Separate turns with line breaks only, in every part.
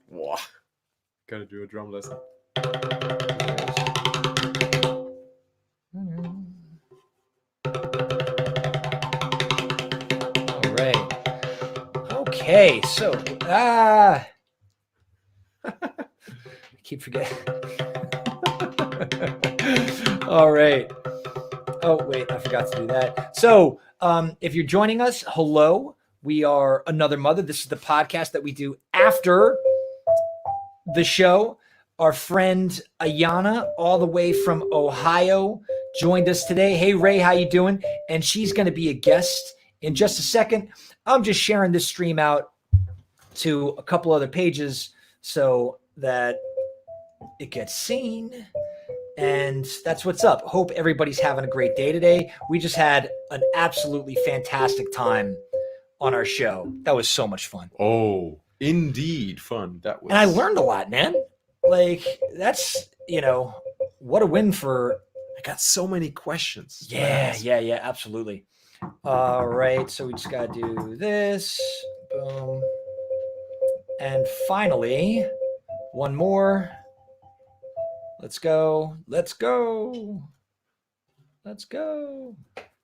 Whoa. Gotta do a drum lesson.
All right. Okay, so I keep forgetting. All right. Oh, wait, I forgot to do that. So, if you're joining us, hello. We are Another Mother. This is the podcast that we do after the show. Our friend Ayana, all the way from Ohio, joined us today. Hey, Ray, how you doing? And she's going to be a guest in just a second. I'm just sharing this stream out to a couple other pages so that it gets seen. And that's what's up. Hope everybody's having a great day today. We just had an absolutely fantastic time on our show. That was so much fun.
Oh, indeed fun. That was.
And I learned a lot, man. Like, that's, what a win for.
I got so many questions.
Yeah, absolutely. All right, so we just got to do this. Boom. And finally, one more. Let's go.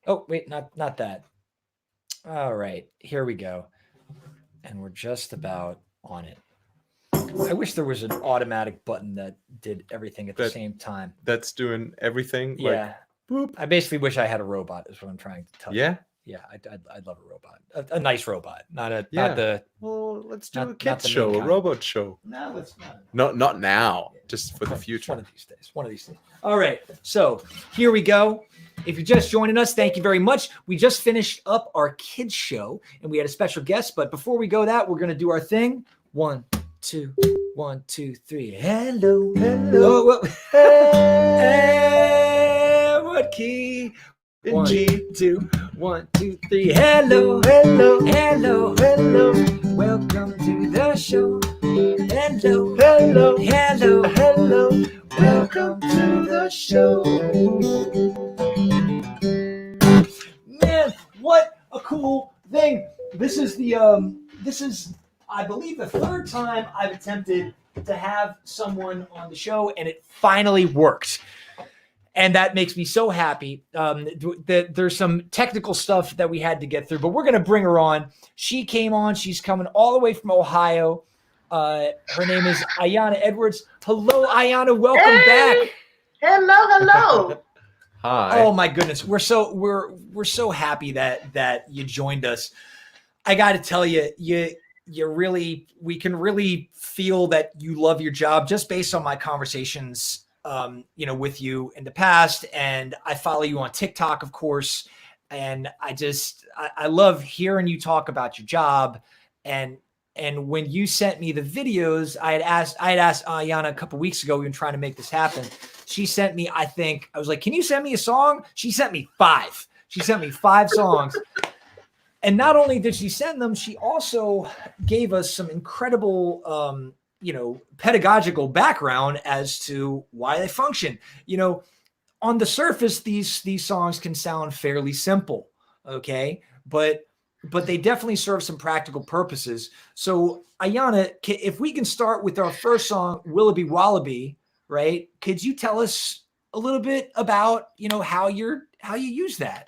Oh, wait, not that. All right, here we go. And we're just about on it. I wish there was an automatic button that did everything at the same time.
That's doing everything?
Yeah.
Boop.
I basically wish I had a robot is what I'm trying to tell you.
Yeah?
Yeah, I'd love a robot. A nice robot. Not
well, let's do a kids show, a robot show.
No, let's not.
Not now, just for the future.
One of these days. All right, so here we go. If you're just joining us, thank you very much. We just finished up our kids show, and we had a special guest. But before we go that, we're going to do our thing. 1, 2, 1, 2, 3. Hello. Hey, what key?
In
1,
G.
2, 1, 2, 3. Hello. Welcome to the show. Hello. Welcome to the show. Man, what a cool thing. This is I believe the third time I've attempted to have someone on the show, and it finally worked. And that makes me so happy. There's some technical stuff that we had to get through, but we're going to bring her on. She came on. She's coming all the way from Ohio. Her name is Ayana Edwards. Hello, Ayana. Welcome back.
Hello.
Hi.
Oh my goodness, we're so happy that you joined us. I got to tell you, we can really feel that you love your job just based on my conversations with you in the past. And I follow you on TikTok, of course. And I love hearing you talk about your job. And when you sent me the videos, I had asked Ayana a couple weeks ago, we were trying to make this happen. She sent me, I was like, can you send me a song? She sent me 5. She sent me 5 songs. And not only did she send them, she also gave us some incredible, pedagogical background as to why they function. On the surface, these songs can sound fairly simple, okay? But they definitely serve some practical purposes. So, Ayana, if we can start with our first song, Willaby Wallaby, right? Could you tell us a little bit about, how you use that?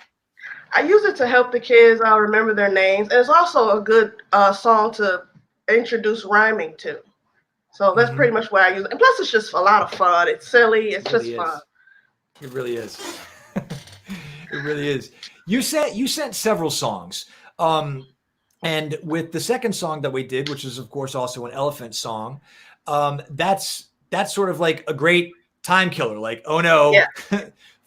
I use it to help the kids remember their names. And it's also a good song to introduce rhyming to. So that's pretty much what I use. And plus, it's just a lot of fun. It's silly. It's just fun.
It really is. It really is. You sent several songs. And with the second song that we did, which is, of course, also an elephant song, that's sort of like a great time killer. Like, oh, no,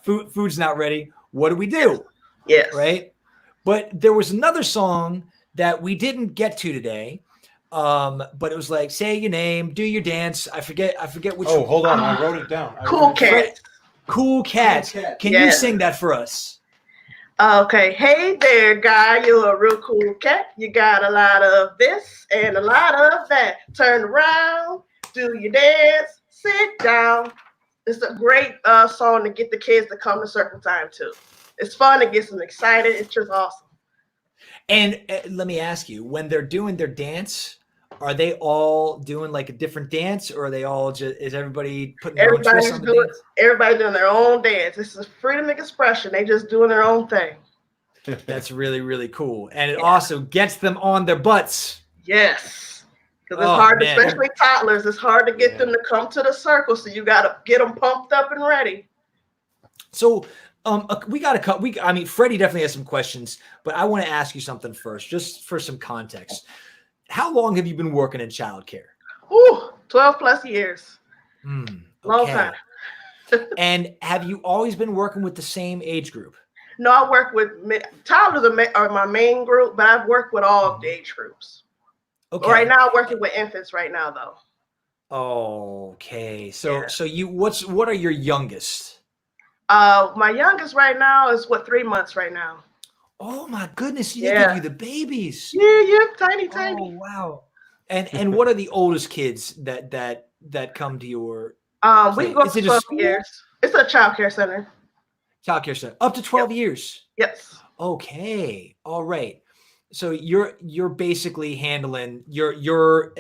food's not ready. What do we do?
Yes.
Right. But there was another song that we didn't get to today. But it was like, say your name, do your dance. I forget which.
Oh, hold on. I wrote it down.
Cool Cat.
Cool Cat. Can you sing that for us?
Okay. Hey there, guy. You're a real cool cat. You got a lot of this and a lot of that. Turn around, do your dance, sit down. It's a great song to get the kids to come a certain time to. It's fun. It gets them excited. It's just awesome.
And let me ask you, when they're doing their dance, are they all doing like a different dance, or are they all just, is everybody putting their own twist on the dance?
Everybody's doing their own dance. This is freedom of expression. They just doing their own thing.
That's really, really cool. And it also gets them on their butts.
Yes. Because it's hard,
man.
especially toddlers, it's hard to get them to come to the circle. So you got to get them pumped up and ready.
So we got to cut. I mean, Freddie definitely has some questions, but I want to ask you something first, just for some context. How long have you been working in childcare?
12 plus years. Long time.
And have you always been working with the same age group?
No, I work with toddlers are my main group, but I've worked with all of the age groups. Okay. Right now, I'm working with infants right now, though.
Okay. So what are your youngest?
My youngest right now is 3 months right now.
Oh my goodness! They give you the babies.
Yeah, tiny.
Oh wow! And what are the oldest kids that come to your?
We go to 12 years. It's a childcare center.
Childcare center up to 12 years.
Yes.
Okay. All right. So you're basically handling your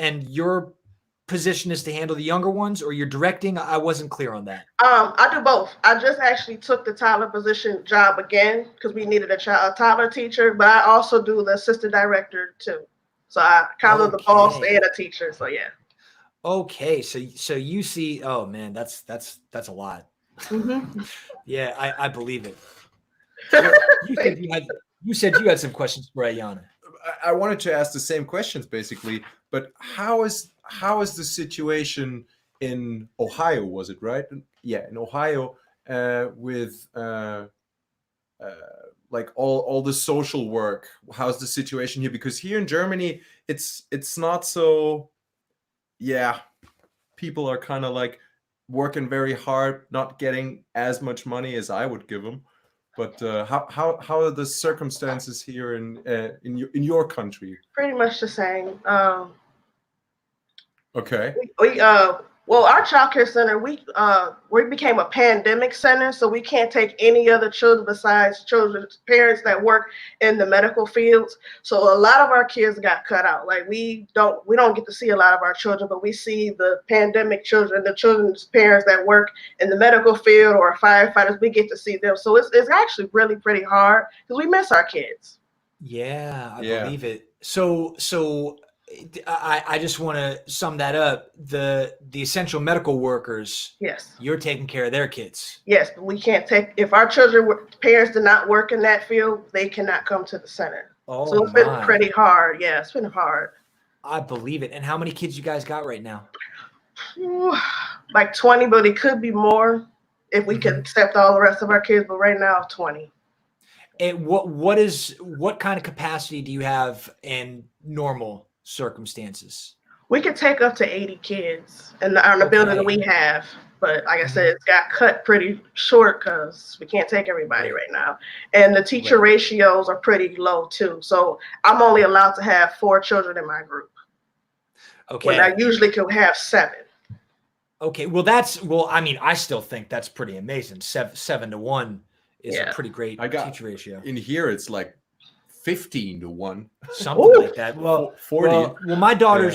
position is to handle the younger ones, or you're directing? I wasn't clear on that.
I do both. I just actually took the toddler position job again because we needed a toddler teacher, but I also do the assistant director too. So I kind of the boss and a teacher. So yeah.
Okay. So you see, oh man, that's a lot. Mm-hmm. Yeah, I believe it. You said you had some questions for Ayana.
I wanted to ask the same questions basically, but how is the situation in Ohio? Was it right? Yeah, in Ohio, with like all the social work. How's the situation here? Because here in Germany, it's not so. Yeah, people are kind of like working very hard, not getting as much money as I would give them. But how are the circumstances here in your country?
Pretty much the same.
Okay.
Well, our child care center, we became a pandemic center, so we can't take any other children besides children's parents that work in the medical fields. So a lot of our kids got cut out. Like we don't get to see a lot of our children, but we see the pandemic children, the children's parents that work in the medical field or firefighters. We get to see them. So it's actually really pretty hard because we miss our kids.
Yeah, I believe it. So. I just want to sum that up. The essential medical workers.
Yes.
You're taking care of their kids.
Yes, but we can't take if our parents did not work in that field, they cannot come to the center.
Oh,
so it's been pretty hard. Yeah, it's been hard.
I believe it. And how many kids you guys got right now?
Like 20, but it could be more if we could accept all the rest of our kids. But right now, 20.
And what kind of capacity do you have in normal circumstances?
We could take up to 80 kids in the building that we have, but like I said, it's got cut pretty short because we can't take everybody right now, and the teacher ratios are pretty low too. So I'm only allowed to have 4 children in my group. Okay. When I usually could have 7.
Okay, I mean, I still think that's pretty amazing. 7 to 1 is a pretty great teacher ratio.
In here, it's like 15 to 1,
something like that. Well, 40. When my daughter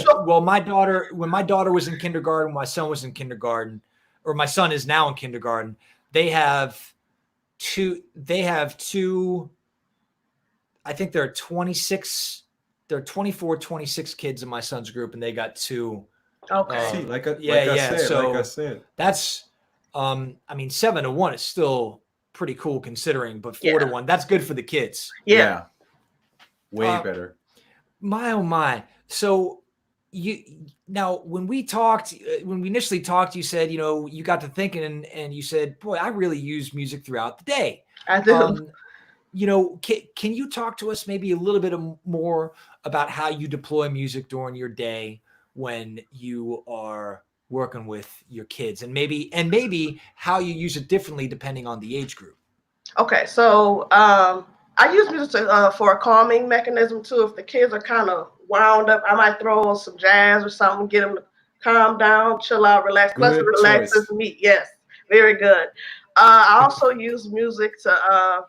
was in kindergarten, my son was in kindergarten, or my son is now in kindergarten. They have two. I think there are 26. There are 24, 26 kids in my son's group, and they got 2.
Okay.
Like I said,
that's. I mean, 7 to 1 is still pretty cool considering, but 4 to 1, that's good for the kids.
Yeah. Way better.
My oh my. So when we initially talked, you said, you got to thinking and you said, boy, I really use music throughout the day.
I do.
Can you talk to us maybe a little bit more about how you deploy music during your day when you are working with your kids, and maybe how you use it differently depending on the age group?
Okay. So, I use music for a calming mechanism too. If the kids are kind of wound up, I might throw on some jazz or something, get them to calm down, chill out, relax. Plus, it relaxes me. Yes, very good. I also use music to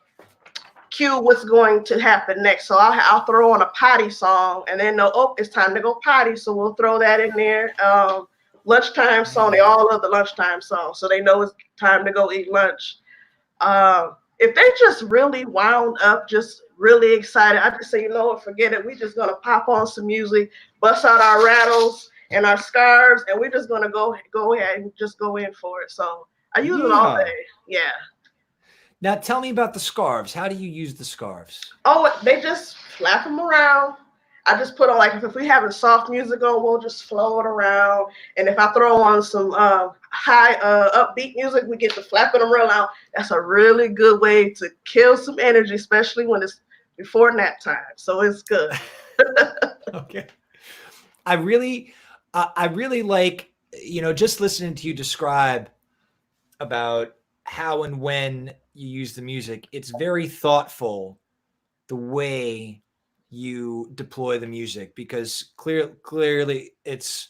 cue what's going to happen next. So I'll throw on a potty song and then know, oh, it's time to go potty. So we'll throw that in there. Lunchtime song, they all love the lunchtime song. So they know it's time to go eat lunch. If they just really wound up, just really excited, I just say, you know what, forget it. We're just going to pop on some music, bust out our rattles and our scarves, and we're just going to go ahead and just go in for it. So I use it all day. Yeah.
Now tell me about the scarves. How do you use the scarves?
Oh, they just flap them around. I just put on, like, if we having soft music on, we'll just flow it around. And if I throw on some high upbeat music, we get to flapping them around. That's a really good way to kill some energy, especially when it's before nap time. So it's good.
Okay. I really like, just listening to you describe about how and when you use the music. It's very thoughtful the way you deploy the music, because clearly it's,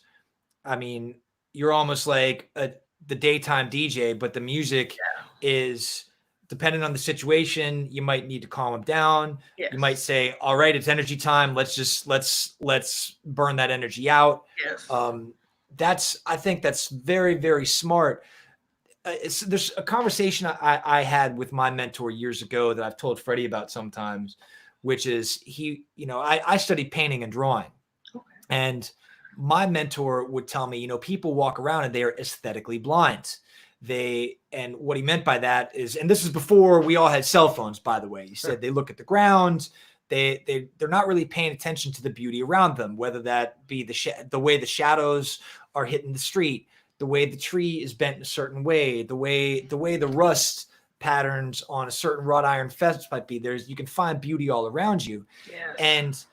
I mean, you're almost like the daytime DJ, but the music is depending on the situation. You might need to calm them down.
Yes.
You might say, all right, it's energy time. Let's burn that energy out.
Yes.
I think that's very, very smart. There's a conversation I had with my mentor years ago that I've told Freddie about sometimes, which is I studied painting and drawing.
Okay.
And my mentor would tell me, people walk around and they are aesthetically blind. And what he meant by that is, and this is before we all had cell phones, by the way, he said they look at the ground, they're not really paying attention to the beauty around them, whether that be the way the shadows are hitting the street, the way the tree is bent in a certain way, the way the rust patterns on a certain wrought iron fence might be. You can find beauty all around you.
Yes.
And,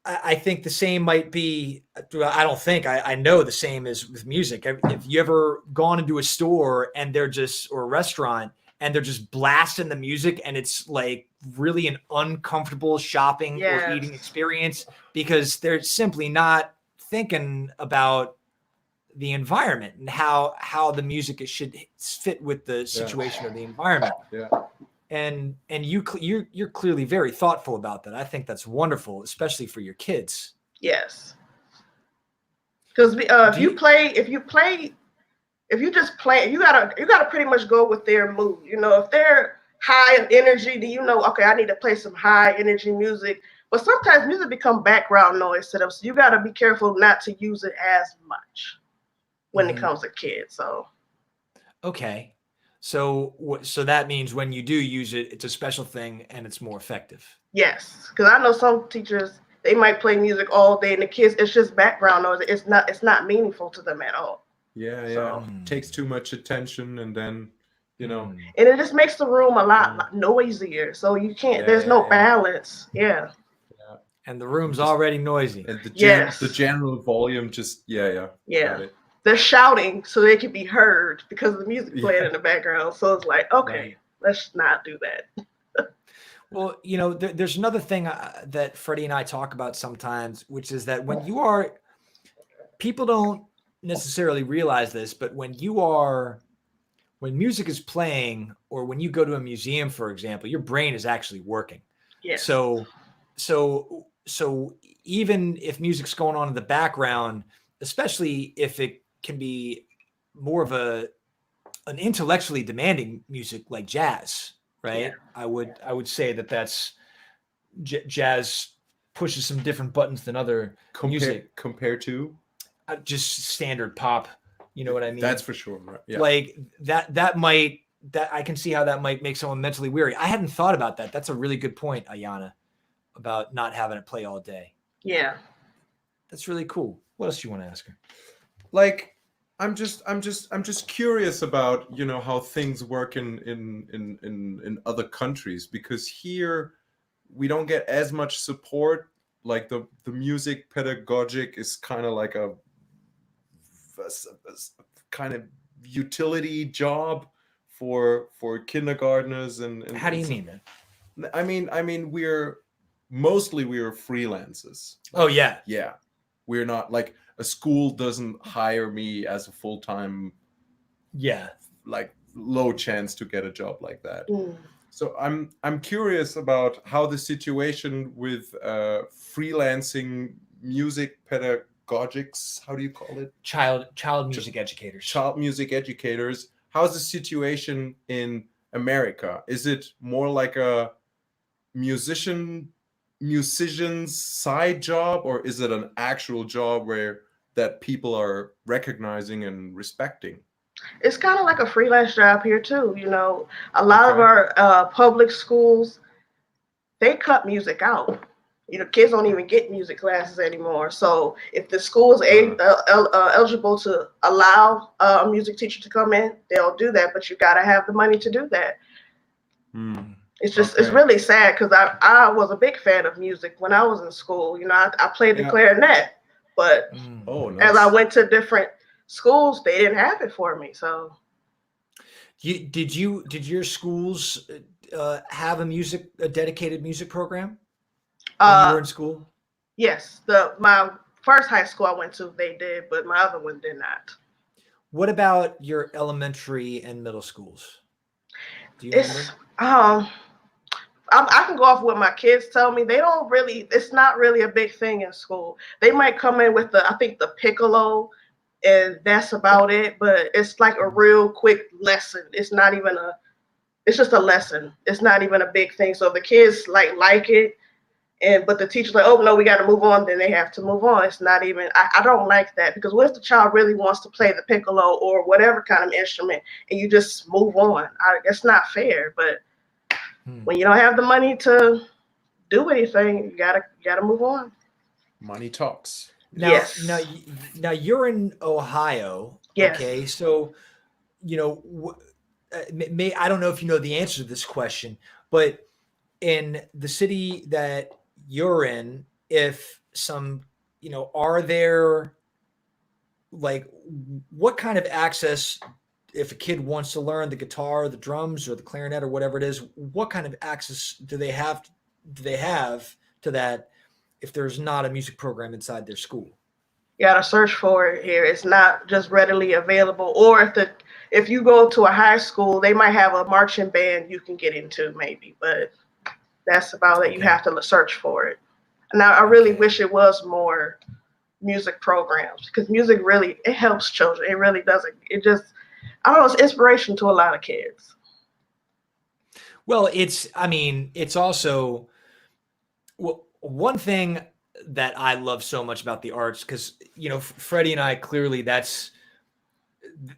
I think the same might be, I don't think, I know the same is with music. If you ever gone into a store and or a restaurant and they're just blasting the music and it's like really an uncomfortable shopping or eating experience because they're simply not thinking about the environment and how the music should fit with the situation of the environment.
Yeah.
And you're clearly very thoughtful about that. I think that's wonderful, especially for your kids.
Yes. Because if you just play, you gotta pretty much go with their mood. If they're high energy, then okay, I need to play some high energy music. But sometimes music become background noise to them, so you gotta be careful not to use it as much when it comes to kids. So.
Okay. So that means when you do use it, it's a special thing and it's more effective.
Yes, because I know some teachers, they might play music all day and the kids, it's just background noise. It's not meaningful to them at all.
Yeah. Takes too much attention, and then
and it just makes the room a lot noisier. So you can't. There's no balance. Yeah.
And the room's already noisy.
And the general volume just
Yeah. They're shouting so they can be heard because of the music playing in the background. So it's like, okay, let's not do that.
Well, there's another thing that Freddie and I talk about sometimes, which is that when people don't necessarily realize this, but when music is playing or when you go to a museum, for example, your brain is actually working.
Yeah.
So even if music's going on in the background, especially if it can be more of an intellectually demanding music like jazz, right? Yeah. I would say that's jazz pushes some different buttons than other music
compared to
just standard pop. You know what I mean?
That's for sure. Right? Yeah.
Like that I can see how that might make someone mentally weary. I hadn't thought about that. That's a really good point, Ayana, about not having it play all day.
Yeah.
That's really cool. What else do you want to ask her?
Like, I'm just curious about how things work in other countries, because here we don't get as much support. Like the music pedagogic is kind of like a kind of utility job for kindergartners and
how do you mean that?
I mean we're freelancers.
Oh yeah.
Yeah. We're not like a school doesn't hire me as a full-time, like low chance to get a job like that. So I'm curious about how the situation with freelancing music pedagogics, how do you call it?
Child music educators.
Child music educators. How's the situation in America? Is it more like a musician's side job, or is it an actual job where that people are recognizing and respecting?
It's kind of like a freelance job here too. A lot of
Okay.
our public schools, they cut music out. Kids don't even get music classes anymore. So if the school is eligible to allow a music teacher to come in, they'll do that. But you got to have the money to do that. It's just it's
Okay.
really sad because I was a big fan of music when I was in school. I played the
Yeah.
clarinet, but
Oh,
as I
nice.
went to different schools, they didn't have it for me. So
Did your schools have a dedicated music program when you were in school?
yes, my first high school I went to, they did, but my other one did not.
What about your elementary and middle schools? Do you
It's
remember?
I can go off what my kids tell me. They don't really. It's not really a big thing in school. They might come in with I think the piccolo, and that's about it. But it's like a real quick lesson. It's not even a. It's just a lesson. It's not even a big thing. So if the kids like it, but the teacher's like, oh no, we got to move on. Then they have to move on. It's not even. I don't like that because what if the child really wants to play the piccolo or whatever kind of instrument, and you just move on? It's not fair. But when you don't have the money to do anything, you gotta move on.
Money talks.
Now,
Yes.
now you're in Ohio.
Yes.
Okay, so I don't know if you know the answer to this question, but in the city that you're in, if some, are there like what kind of access if a kid wants to learn the guitar, the drums, or the clarinet, or whatever it is, what kind of access do they have to that if there's not a music program inside their school?
You gotta search for it here. It's not just readily available. Or if you go to a high school, they might have a marching band you can get into maybe, but that's about it. You have to search for it. And I really wish it was more music programs because music really it helps children. It really doesn't. It just I don't know. It's inspiration to a lot of kids.
Well, it's also one thing that I love so much about the arts because Freddie and I clearly that's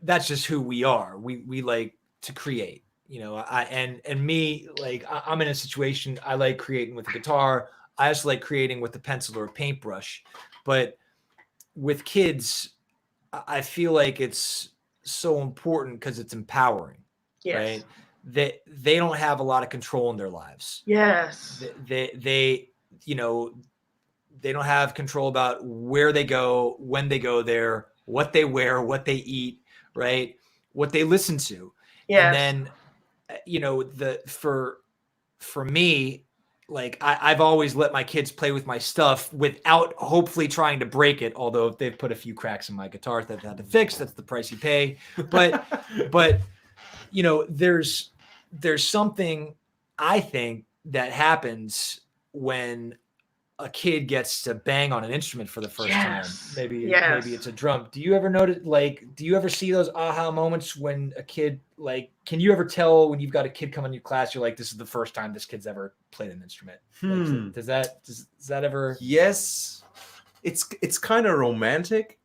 just who we are. We like to create. And me, like I'm in a situation I like creating with a guitar. I also like creating with a pencil or a paintbrush. But with kids, I feel like it's so important because it's empowering,
Yes.
right? They don't have a lot of control in their lives.
Yes.
They don't have control about where they go, when they go there, what they wear, what they eat, right? What they listen to.
Yes.
And then, for me, like I've always let my kids play with my stuff without hopefully trying to break it. Although if they've put a few cracks in my guitar that I've had to fix, that's the price you pay. But there's something I think that happens when a kid gets to bang on an instrument for the first time. Maybe it's a drum. Do you ever notice, do you ever see those aha moments when a kid, can you ever tell when you've got a kid come in your class, you're like, this is the first time this kid's ever played an instrument? Does that ever?
Yes. It's kind of romantic.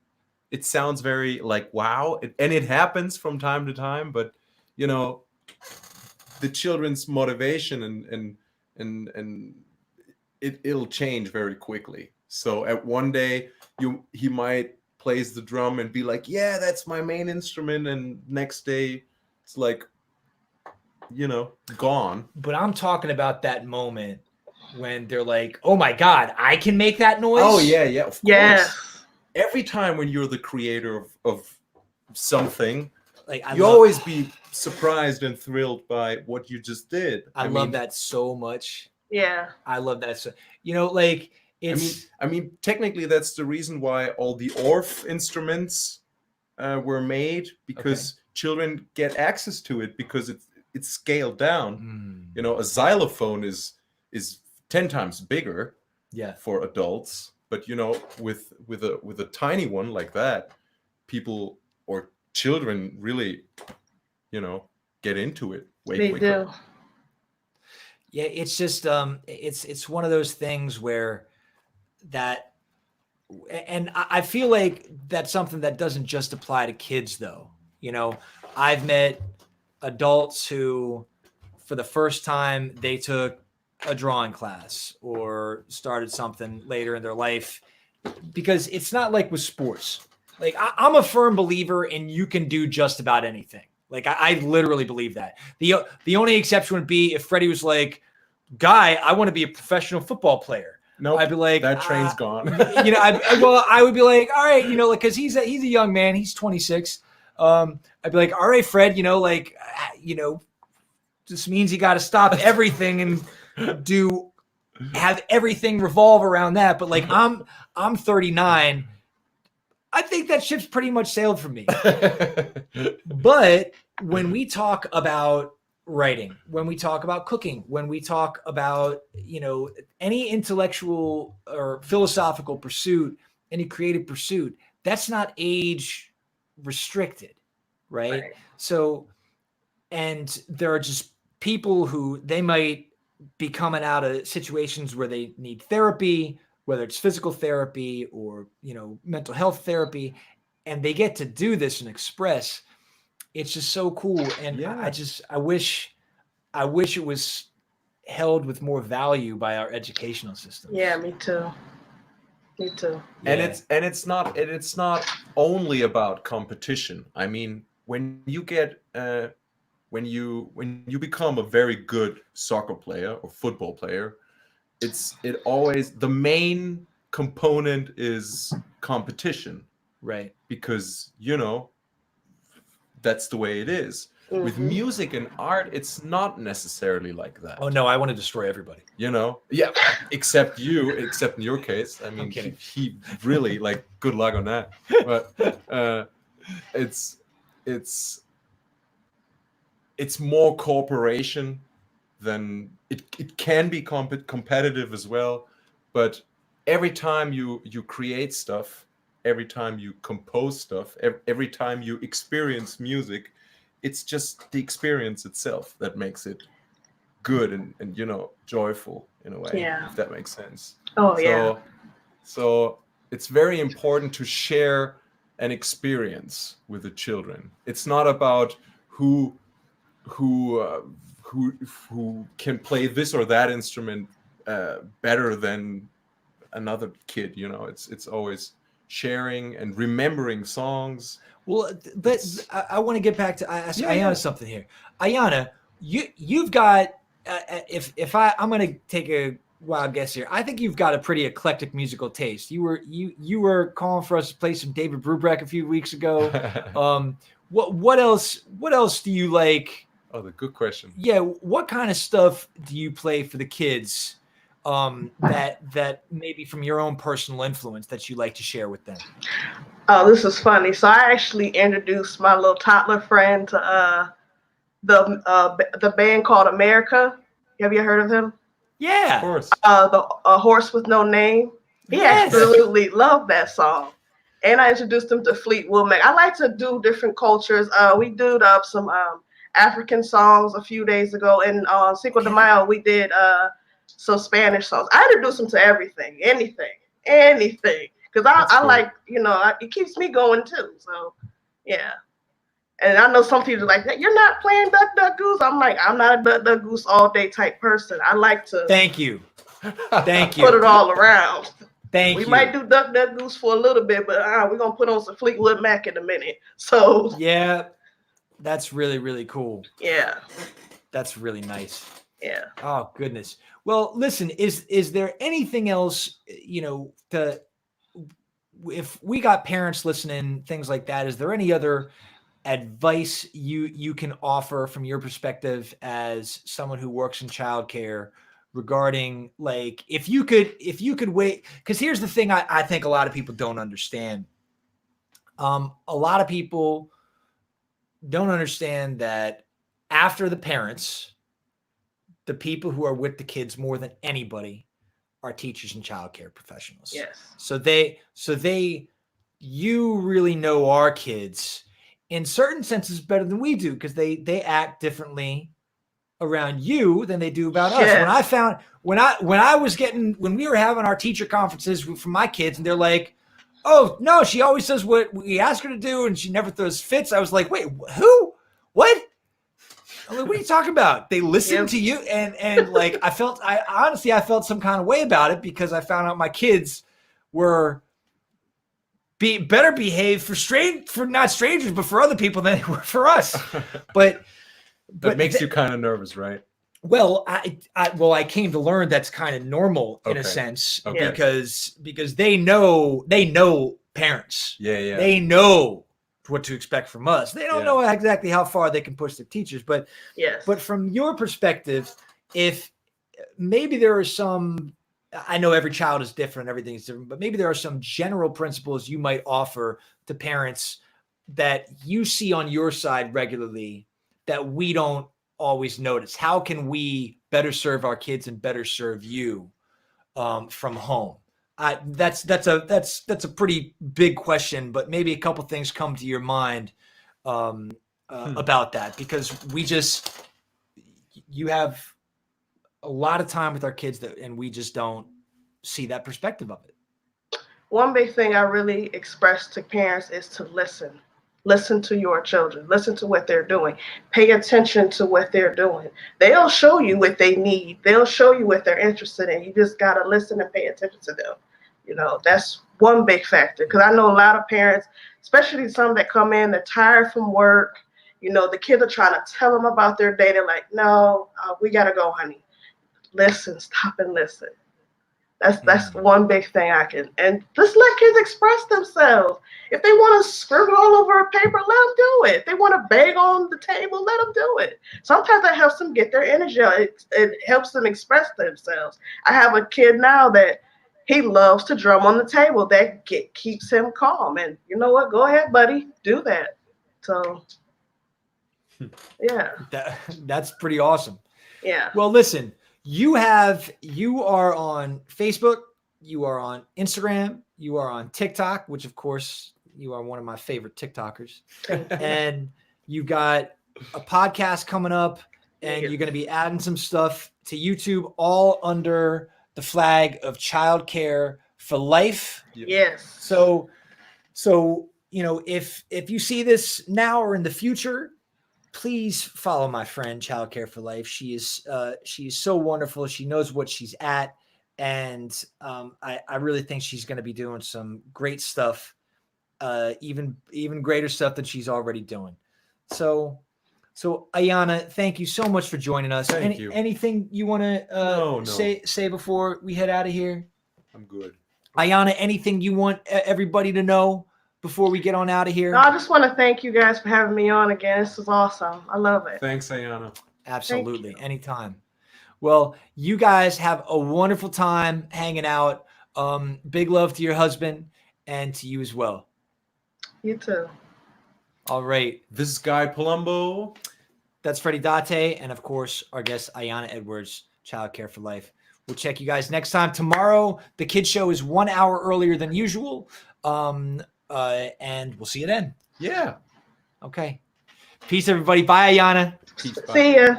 It sounds very like, wow. And it happens from time to time, but the children's motivation and it'll change very quickly. So at one day he might plays the drum and be like, yeah, that's my main instrument, and next day it's like gone.
But I'm talking about that moment when they're like, oh my God, I can make that noise.
Oh yeah, of course.
Yes.
Every time when you're the creator of something,
you
always be surprised and thrilled by what you just did.
I love that so much.
Yeah.
I love that. So, it's.
I mean, technically, that's the reason why all the Orff instruments were made, because children get access to it because it's scaled down. You know, a xylophone is 10 times bigger
Yeah.
for adults, but you know, with a tiny one like that, people or children really, you know, get into it way
They
quicker.
do.
Yeah, it's just it's one of those things where that, and I feel like that's something that doesn't just apply to kids though. You know, I've met adults who for the first time they took a drawing class or started something later in their life, because it's not like with sports. Like I'm a firm believer in you can do just about anything. Like I literally believe that. The only exception would be if Freddie was like, "Guy, I want to be a professional football player."
Nope,
I'd be like,
that train's gone.
You know, I would be like, all right, you know, like, because he's a young man, he's 26. I'd be like, all right, Fred, you know, like, you know, this means you got to stop everything and have everything revolve around that. But like, I'm 39. I think that ship's pretty much sailed for me. But when we talk about writing, when we talk about cooking, when we talk about, you know, any intellectual or philosophical pursuit, any creative pursuit, that's not age restricted, right? So, and there are just people who they might be coming out of situations where they need therapy, whether it's physical therapy or, you know, mental health therapy, and they get to do this and express. It's just so cool. And
Yeah.
I wish it was held with more value by our educational system.
Yeah, me too. Me too.
And it's not only about competition. I mean, when you get when you become a very good soccer player or football player, it always, the main component is competition,
right?
Because you know that's the way it is. With music and art, it's not necessarily like that.
Oh no, I want to destroy everybody.
You know, yeah, except in your case. I mean, he really, like, good luck on that. But it's more cooperation than it can be competitive as well. But every time you create stuff, every time you compose stuff, every time you experience music, it's just the experience itself that makes it good and you know, joyful in a way, if that makes sense. So it's very important to share an experience with the children. It's not about who can play this or that instrument better than another kid. You know, it's always sharing and remembering songs.
Well, but I want to get back to ask Ayana something here. Ayana, you've got I'm going to take a wild guess here. I think you've got a pretty eclectic musical taste. You were calling for us to play some David Brubeck a few weeks ago. What else do you like?
Oh, the good question.
Yeah, what kind of stuff do you play for the kids? That maybe from your own personal influence that you like to share with them?
Oh, this is funny. So I actually introduced my little toddler friend to the band called America. Have you heard of him?
Yeah,
of course.
The Horse with No Name. He absolutely loved that song. And I introduced him to Fleetwood Mac. I like to do different cultures. We did some African songs a few days ago, and on Cinco de Mayo we did some Spanish songs. I introduce them to everything, anything, because I like, you know, it keeps me going too. So, yeah. And I know some people are like, you're not playing Duck Duck Goose. I'm like, I'm not a Duck Duck Goose all day type person. I like to
Thank you.
Put it all around.
We
might do Duck Duck Goose for a little bit, but we're gonna put on some Fleetwood Mac in a minute. So
yeah, that's really, really cool.
Yeah.
That's really nice.
Yeah.
Oh goodness. Well, listen, is there anything else, you know, if we got parents listening, things like that, is there any other advice you can offer from your perspective as someone who works in childcare regarding, like, if you could wait? Because here's the thing I think a lot of people don't understand. A lot of people don't understand that after the parents, the people who are with the kids more than anybody are teachers and childcare professionals.
Yes.
So you really know our kids in certain senses better than we do, because they act differently around you than they do about us.
Yes.
When we were having our teacher conferences for my kids, and they're like, "Oh no, she always does what we ask her to do, and she never throws fits." I was like, "Wait, who? What?" I'm like, "What are you talking about?" They listen to you, and like I felt some kind of way about it, because I found out my kids were better behaved for not strangers, but for other people than they were for us. But
that makes you kind of nervous, right?
Well, I came to learn that's kind of normal in a sense, because they know parents.
Yeah.
They know what to expect from us. They don't know exactly how far they can push their teachers, but from your perspective, if maybe there are some, I know every child is different, everything is different, but maybe there are some general principles you might offer to parents that you see on your side regularly that we don't always notice. How can we better serve our kids and better serve you from home? That's a pretty big question, but maybe a couple things come to your mind about that, because you have a lot of time with our kids and we just don't see that perspective of it.
One big thing I really express to parents is to listen. Listen to your children. Listen to what they're doing. Pay attention to what they're doing. They'll show you what they need. They'll show you what they're interested in. You just got to listen and pay attention to them. That's one big factor, because I know a lot of parents, especially some that come in, they're tired from work. The kids are trying to tell them about their day. They're like, no, we got to go, honey. Listen, stop and listen. That's one big thing and just let kids express themselves. If they want to scribble all over a paper, let them do it. If they want to beg on the table, let them do it. Sometimes that helps them get their energy out. It helps them express themselves. I have a kid now that he loves to drum on the table. That keeps him calm. And you know what? Go ahead, buddy. Do that. So, yeah.
That's pretty awesome.
Yeah.
Well, listen. You are on Facebook, you are on Instagram, you are on TikTok, which of course you are one of my favorite TikTokers, and you got a podcast coming up, and you're going to be adding some stuff to YouTube, all under the flag of Childcare for Life.
Yes.
So if you see this now or in the future, please follow my friend Childcare for Life. She is so wonderful. She knows what she's at, and I really think she's going to be doing some great stuff, even greater stuff than she's already doing. So Ayana, thank you so much for joining us.
Thank you.
Anything you want to say before we head out of here?
I'm good.
Ayana, anything you want everybody to know before we get on out of here?
No, I just want to thank you guys for having me on again. This is awesome. I love it.
Thanks, Ayana.
Absolutely. Anytime. Well, you guys have a wonderful time hanging out. Big love to your husband and to you as well.
You too.
All right.
This is Guy Palumbo.
That's Freddie Date. And of course, our guest, Ayana Edwards, Childcare for Life. We'll check you guys next time. Tomorrow, the kids show is 1 hour earlier than usual. And we'll see you then.
Yeah.
Okay. Peace, everybody. Bye, Ayana.
Peace. Bye.
See ya.